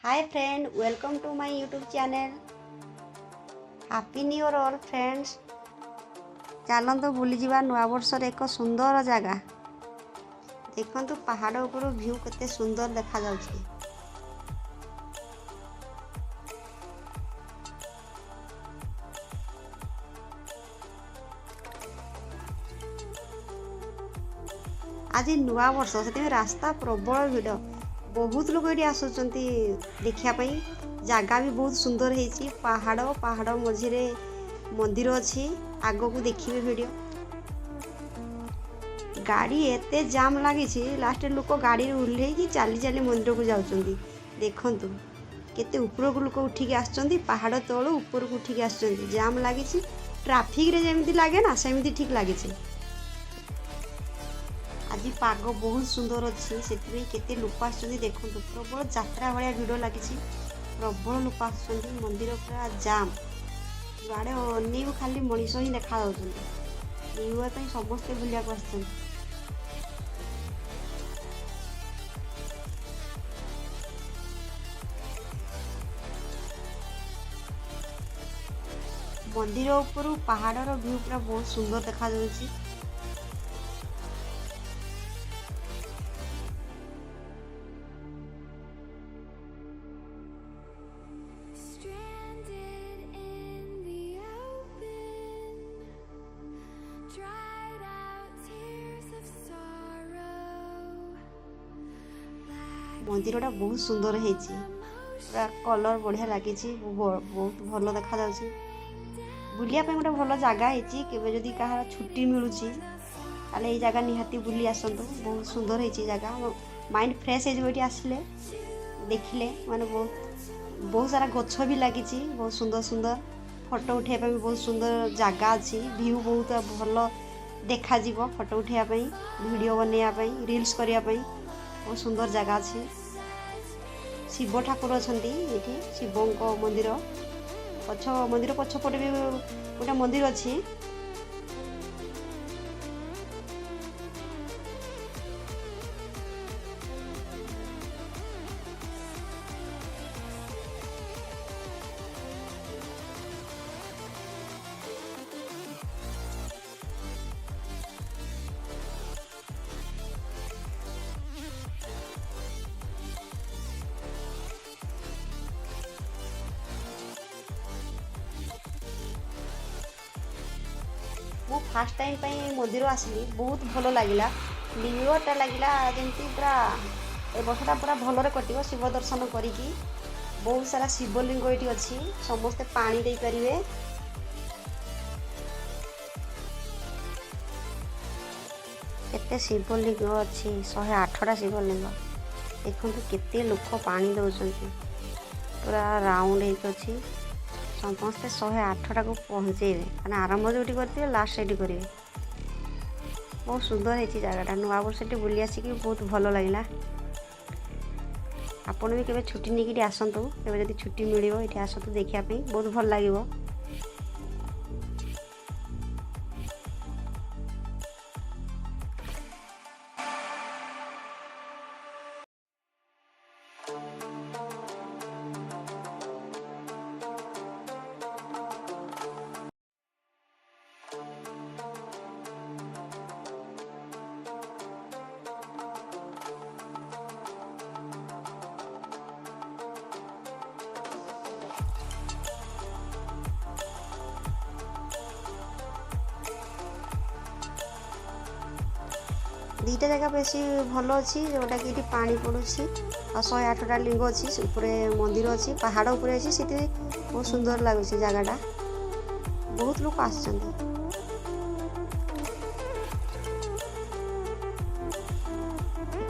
Hi friend, welcome to my YouTube channel. Happy new year all friends. चलते बुली जावा नुआ वर्ष एक सुंदर जगह। देखंतु पहाड़ ऊपर व्यू केते सुंदर देखा जाउछि। आज नुआ वर्ष से रास्ता प्रबल भिड़, बहुत लोग ये आसुचंती देखा। जगह भी बहुत सुंदर है। पहाड़ पहाड़ मझिरे मंदिर अच्छी, आग को देखिए वीडियो। गाड़ी एते जाम लगी, लास्ट लोक गाड़ी ओह्लैकी चली चली मंदिर को जाउचंती। देखंतु केते ऊपर को लोक उठिकी आसचंती, पहाड़ तळु ऊपर को उठिकी आसचंती। जाम लगी, ट्रैफिक रे जेमिति लागे ना सेमिति ठीक लगी। आज पाग बहुत सुंदर अच्छी, से केते लोक आसचंती। देखंतु प्रबल यात्रा भाया भिड़ लगी, प्रबल लोक आसुचंती। मंदिर पूरा जाम, जुआड़े अनेक खाली मनीष ही देखा जाउछंती। समस्ते बुलिया आसचंती। मंदिर ऊपर पहाड़ व्यू पूरा बहुत सुंदर देखा जाउछि। मंदिरटा बहुत सुंदर है, पूरा कलर बढ़िया लगी, बहुत भल देखा जाउछि। बुलिया पे गोटे भल जगह है। जदि कहार छुट्टी मिलूँ ताले ये जगह निहाती बुली आसतु। बहुत सुंदर है जगह, माइंड फ्रेश हो आसले देखिले। माने बहुत सारा गछ भी लगी, बहुत सुंदर सुंदर फोटो उठाइबा भी बहुत सुंदर जगह अच्छी। व्यू बहुत भल देखा जीवो, फोटो उठाइबा, वीडियो बनैबा, रील्स करने बहुत सुंदर जगह अच्छी। शिव ठाकुर अच्छा ये, शिवों मंदिर पछ मंदिर पछपटे भी गोटे मंदिर अच्छी। मो फास्ट टाइम मंदिर आसली, बहुत भल लगे। न्यू ईयरटा लगे जमी पूरा ए वर्षटा पूरा भलरे कटिव। शिव दर्शन करी बहुत सारा शिवलिंग ये अच्छी, समस्ते पानी दे पारे। केते शिवलिंग अच्छी, 108टा शिवलिंग। देखो केते लोक पानी दौरान, पूरा राउंड होती। समस्ते 108टा को पहुँचे, आरंभ जो करते लास्ट से करेंगे। बहुत सुंदर है जगहटा। नुआ वर्ष बुली आसिक बहुत भल लगे। आपड़ भी केवे छुट्टी नहीं आसतु, केवे छुट्टी मिले ये आसतु देखापी, बहुत भल लगे। दीटा जगह बेसी भल अच्छी, जोटा कि पानी पड़ू आ 108टा लिंग अच्छी। ऊपर मंदिर अच्छी, पहाड़ उपर अच्छी, से बहुत सुंदर लगुच जगहटा। बहुत लोग आस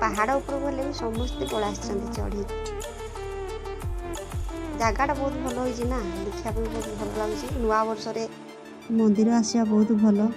पहाड़ उपर गले भी समस्ते पड़ा चढ़ी। जगहटा बहुत भल होना, देखा बहुत भल लगे। नुआ वर्ष मंदिर आसा बहुत भल।